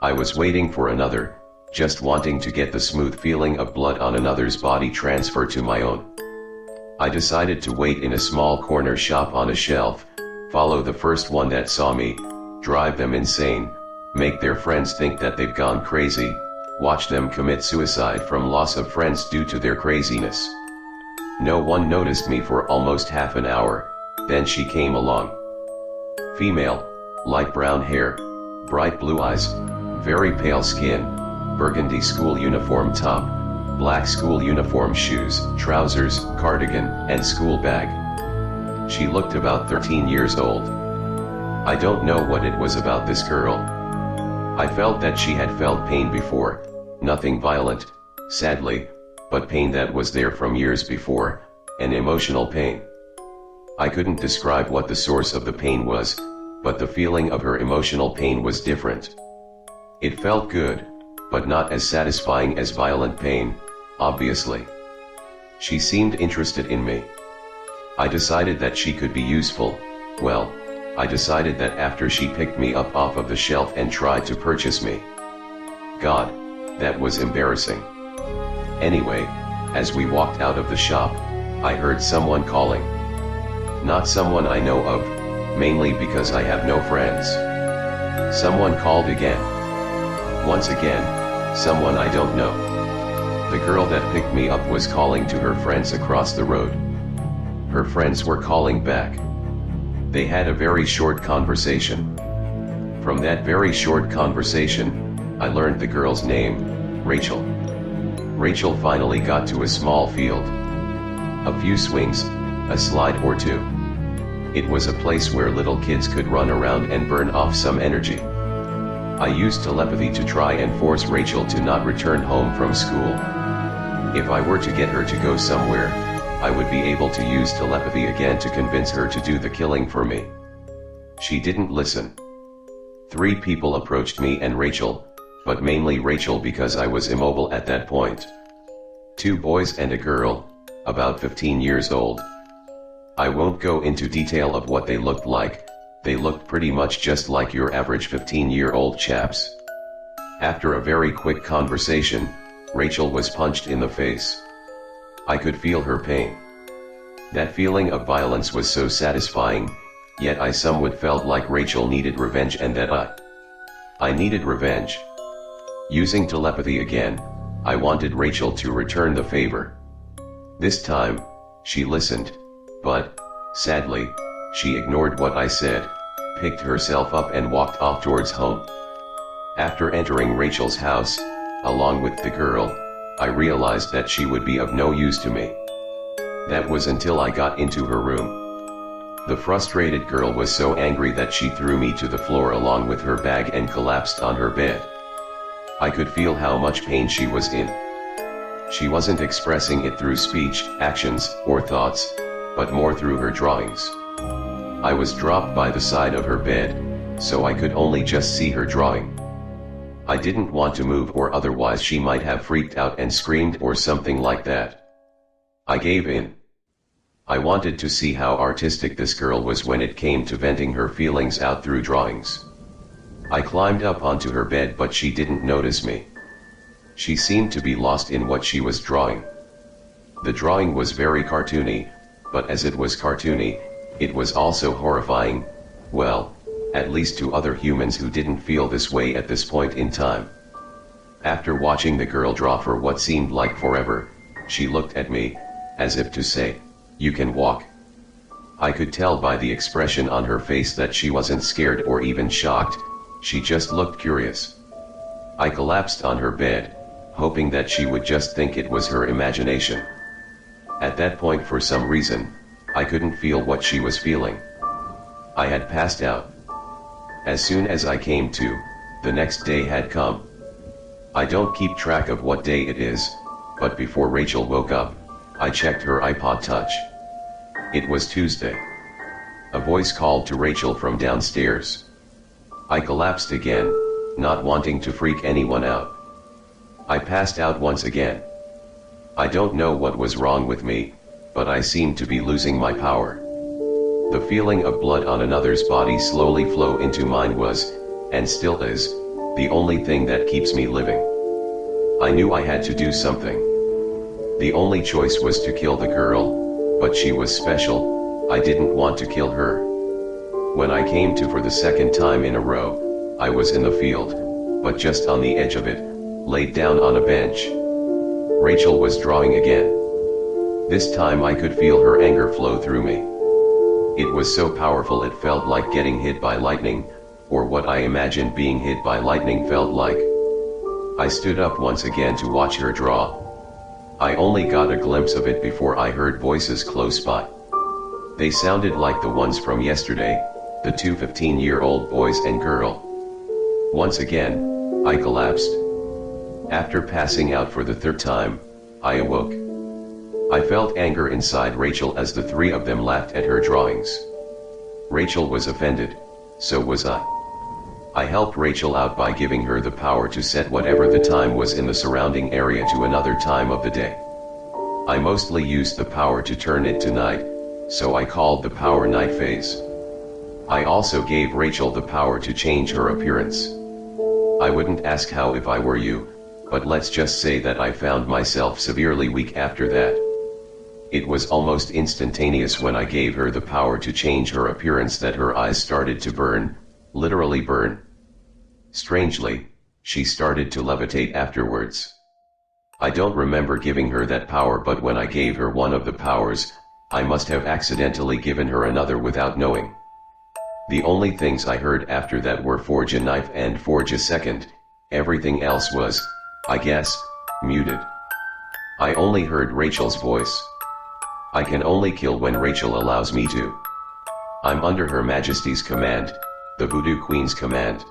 I was waiting for another, just wanting to get the smooth feeling of blood on another's body transfer to my own. I decided to wait in a small corner shop on a shelf, follow the first one that saw me, drive them insane, make their friends think that they've gone crazy, watch them commit suicide from loss of friends due to their craziness. No one noticed me for almost half an hour, then she came along. Female, light brown hair, bright blue eyes, very pale skin, burgundy school uniform top, black school uniform shoes, trousers, cardigan, and school bag. She looked about 13 years old. I don't know what it was about this girl. I felt that she had felt pain before, nothing violent, sadly, but pain that was there from years before, an emotional pain. I couldn't describe what the source of the pain was, but the feeling of her emotional pain was different. It felt good, but not as satisfying as violent pain, obviously. She seemed interested in me. I decided that she could be useful. Well, I decided that after she picked me up off of the shelf and tried to purchase me. God, that was embarrassing. Anyway, as we walked out of the shop, I heard someone calling. Not someone I know of, mainly because I have no friends. Someone called again. Once again, someone I don't know. The girl that picked me up was calling to her friends across the road. Her friends were calling back. They had a very short conversation. From that very short conversation, I learned the girl's name, Rachel. Rachel finally got to a small field. A few swings, a slide or two. It was a place where little kids could run around and burn off some energy. I used telepathy to try and force Rachel to not return home from school. If I were to get her to go somewhere, I would be able to use telepathy again to convince her to do the killing for me. She didn't listen. 3 people approached me and Rachel, but mainly Rachel because I was immobile at that point. 2 boys and a girl, about 15 years old. I won't go into detail of what they looked like, they looked pretty much just like your average 15-year-old chaps. After a very quick conversation, Rachel was punched in the face. I could feel her pain. That feeling of violence was so satisfying, yet I somewhat felt like Rachel needed revenge and that I needed revenge. Using telepathy again, I wanted Rachel to return the favor. This time, she listened, but, sadly, she ignored what I said, picked herself up and walked off towards home. After entering Rachel's house, along with the girl, I realized that she would be of no use to me. That was until I got into her room. The frustrated girl was so angry that she threw me to the floor along with her bag and collapsed on her bed. I could feel how much pain she was in. She wasn't expressing it through speech, actions, or thoughts, but more through her drawings. I was dropped by the side of her bed, so I could only just see her drawing. I didn't want to move or otherwise she might have freaked out and screamed or something like that. I gave in. I wanted to see how artistic this girl was when it came to venting her feelings out through drawings. I climbed up onto her bed but she didn't notice me. She seemed to be lost in what she was drawing. The drawing was very cartoony, but as it was cartoony, it was also horrifying, well, at least to other humans who didn't feel this way at this point in time. After watching the girl draw for what seemed like forever, she looked at me, as if to say, "You can walk." I could tell by the expression on her face that she wasn't scared or even shocked, she just looked curious. I collapsed on her bed, hoping that she would just think it was her imagination. At that point for some reason, I couldn't feel what she was feeling. I had passed out. As soon as I came to, the next day had come. I don't keep track of what day it is, but before Rachel woke up, I checked her iPod Touch. It was Tuesday. A voice called to Rachel from downstairs. I collapsed again, not wanting to freak anyone out. I passed out once again. I don't know what was wrong with me, but I seemed to be losing my power. The feeling of blood on another's body slowly flow into mine was, and still is, the only thing that keeps me living. I knew I had to do something. The only choice was to kill the girl, but she was special, I didn't want to kill her. When I came to for the second time in a row, I was in the field, but just on the edge of it, laid down on a bench. Rachel was drawing again. This time I could feel her anger flow through me. It was so powerful it felt like getting hit by lightning, or what I imagined being hit by lightning felt like. I stood up once again to watch her draw. I only got a glimpse of it before I heard voices close by. They sounded like the ones from yesterday, the two 15-year-old boys and girl. Once again, I collapsed. After passing out for the third time, I awoke. I felt anger inside Rachel as the three of them laughed at her drawings. Rachel was offended, so was I. I helped Rachel out by giving her the power to set whatever the time was in the surrounding area to another time of the day. I mostly used the power to turn it to night, so I called the power night phase. I also gave Rachel the power to change her appearance. I wouldn't ask how if I were you, but let's just say that I found myself severely weak after that. It was almost instantaneous when I gave her the power to change her appearance that her eyes started to burn, literally burn. Strangely, she started to levitate afterwards. I don't remember giving her that power, but when I gave her one of the powers, I must have accidentally given her another without knowing. The only things I heard after that were forge a knife and forge a second, everything else was, I guess, muted. I only heard Rachel's voice. I can only kill when Rachel allows me to. I'm under Her Majesty's command, the Voodoo Queen's command.